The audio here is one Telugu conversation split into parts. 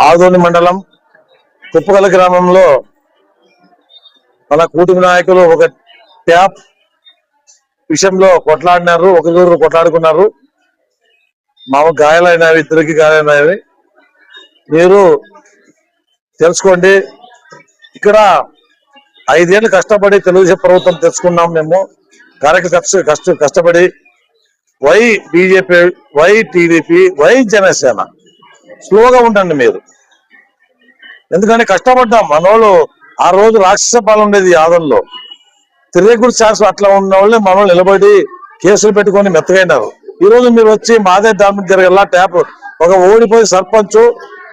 ఆదోని మండలం కుప్పగల గ్రామంలో మన కూటమి నాయకులు ఒక ట్యాప్ విషయంలో కొట్లాడినారు. ఒకరు కొట్లాడుకున్నారు. మాకు గాయాలైనవి, ఇద్దరికి గాయాలైనవి. మీరు తెలుసుకోండి. ఇక్కడ 5 ఏళ్ళు కష్టపడి తెలుగుదేశం ప్రభుత్వం తెచ్చుకున్నాం. మేము కష్టపడి why BJP, why TDP, why Janasena. స్లోగా ఉండండి మీరు, ఎందుకంటే కష్టపడ్డాం. మనోళ్ళు ఆ రోజు రాక్షస పాలన ఉండేది యాదల్లో. తిరేగుడు ఛాన్స్ అట్లా ఉన్న వాళ్ళే మనోళ్ళు నిలబడి కేసులు పెట్టుకొని మెత్తగైనారు. ఈ రోజు మీరు వచ్చి మాదే దాని జరగల్లా ట్యాప్ ఒక ఓడిపోయి సర్పంచ్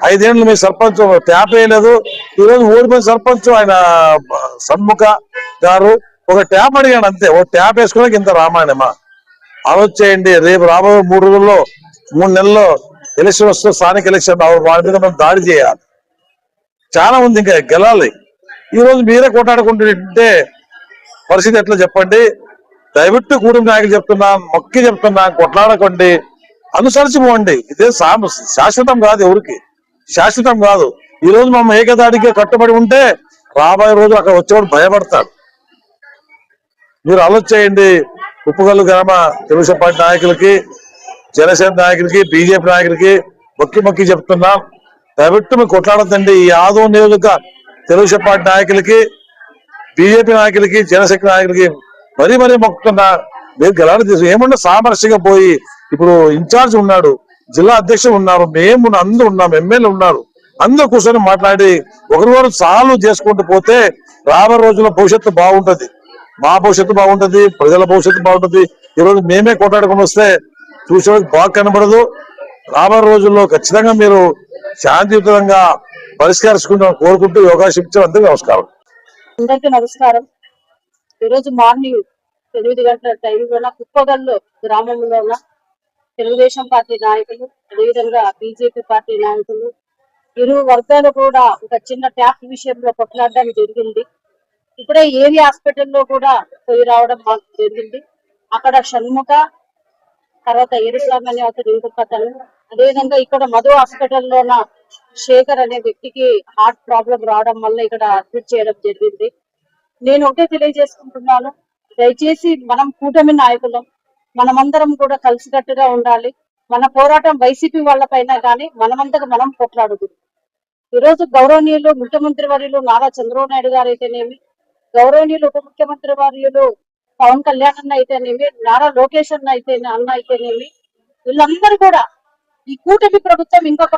5 ఏళ్ళు మీ సర్పంచ్ ట్యాప్ వేయలేదు. ఈ రోజు ఓడిపోయిన సర్పంచ్ ఆయన షణ్ముఖ గారు ఒక ట్యాప్ అడిగాడు అంతే. ఓ ట్యాప్ వేసుకునే ఇంత రామాయణమా? ఆలోచించేయండి. రేపు రాబోయే 3 రోజుల్లో 3 నెలల్లో ఎలక్షన్ వస్తే స్థానిక ఎలక్షన్ వారి మీద మనం దాడి చేయాలి. చాలా ఉంది, ఇంకా గెలాలి. ఈ రోజు మీరే కొట్లాడుకుంటుంటే పరిస్థితి ఎట్లా చెప్పండి? దయవిట్టు కూటమి నాయకులు చెప్తున్నా, మొక్కి చెప్తున్నా, కొట్లాడకండి, అనుసరించి పోండి. ఇదే శాశ్వతం కాదు, ఎవరికి శాశ్వతం కాదు. ఈ రోజు మనం ఏకదాడికి కట్టుబడి ఉంటే రాబోయే రోజు అక్కడ వచ్చేవాడు భయపడతాడు. మీరు ఆలోచించేయండి. ఉప్పుగల్లు గ్రామ తెలుగుదేశం పార్టీ నాయకులకి, జనసేన నాయకులకి, బీజేపీ నాయకులకి మొక్కి చెప్తున్నాం, దయవిట్టు మీరు కొట్లాడద్దండి. ఈ ఆదోని నియోజక తెలుగుదేశం పార్టీ నాయకులకి, బీజేపీ నాయకులకి, జనశక్తి నాయకులకి మరీ మొక్కుతున్నా. మీరు గెలాడి తీసు ఏమన్నా సామరస్యంగా పోయి, ఇప్పుడు ఇన్ఛార్జ్ ఉన్నాడు, జిల్లా అధ్యక్షులు ఉన్నారు, మేము అందరూ ఉన్నాం, ఎమ్మెల్యే ఉన్నారు, అందరూ కూర్చొని మాట్లాడి ఒకరికొకరు సాల్వ్ చేసుకుంటూ పోతే రాబోయే రోజుల్లో భవిష్యత్తు బాగుంటది. మా భవిష్యత్తు బాగుంటది, ప్రజల భవిష్యత్తు బాగుంటది. ఈరోజు మేమే కొట్లాడుకొని వస్తే చూసేవాళ్ళకి బాగా కనబడదు. రాబోయే రోజుల్లో ఖచ్చితంగా మీరు శాంతియుతంగా పరిష్కరించుకుంటామని కోరుకుంటూ అవకాశం ఇచ్చారు. అందరికీ నమస్కారం. అందరికీ నమస్కారం. ఈరోజు మార్నింగ్ 8 గంటల టైంలో కుప్పగల్లు గ్రామంలో ఉన్న తెలుగుదేశం పార్టీ నాయకులు, అదేవిధంగా బీజేపీ పార్టీ నాయకులు, ఇరు వర్గాలు కూడా ఒక చిన్న ట్యాప్ విషయంలో కొట్లాడడం జరిగింది. ఇప్పుడే ఏవి హాస్పిటల్లో కూడా పోయి రావడం మాకు జరిగింది. అక్కడ షణ్ముఖ, తర్వాత ఎరుపులమని అతను ఇంకొకతను, అదేవిధంగా ఇక్కడ మధు హాస్పిటల్లోన శేఖర్ అనే వ్యక్తికి హార్ట్ ప్రాబ్లం రావడం వల్ల ఇక్కడ అడ్మిట్ చేయడం జరిగింది. నేను ఒకటే తెలియజేసుకుంటున్నాను, దయచేసి మనం కూటమి నాయకులం, మనమందరం కూడా కలిసికట్టుగా ఉండాలి. మన పోరాటం వైసీపీ వాళ్ళపైన కానీ మనమంతగా మనం కొట్లాడుతుంది. ఈరోజు గౌరవనీయులు ముఖ్యమంత్రి వర్యులు నారా చంద్రబాబు నాయుడు గారు అయితేనేమి, గౌరవనీయులు ఉప ముఖ్యమంత్రి వర్యులు పవన్ కళ్యాణ్ అన్న అయితేనేమి, నారా లోకేష్ అన్న అయితేనేమి, వీళ్ళందరూ కూడా ఈ కూటమి ప్రభుత్వం ఇంకొక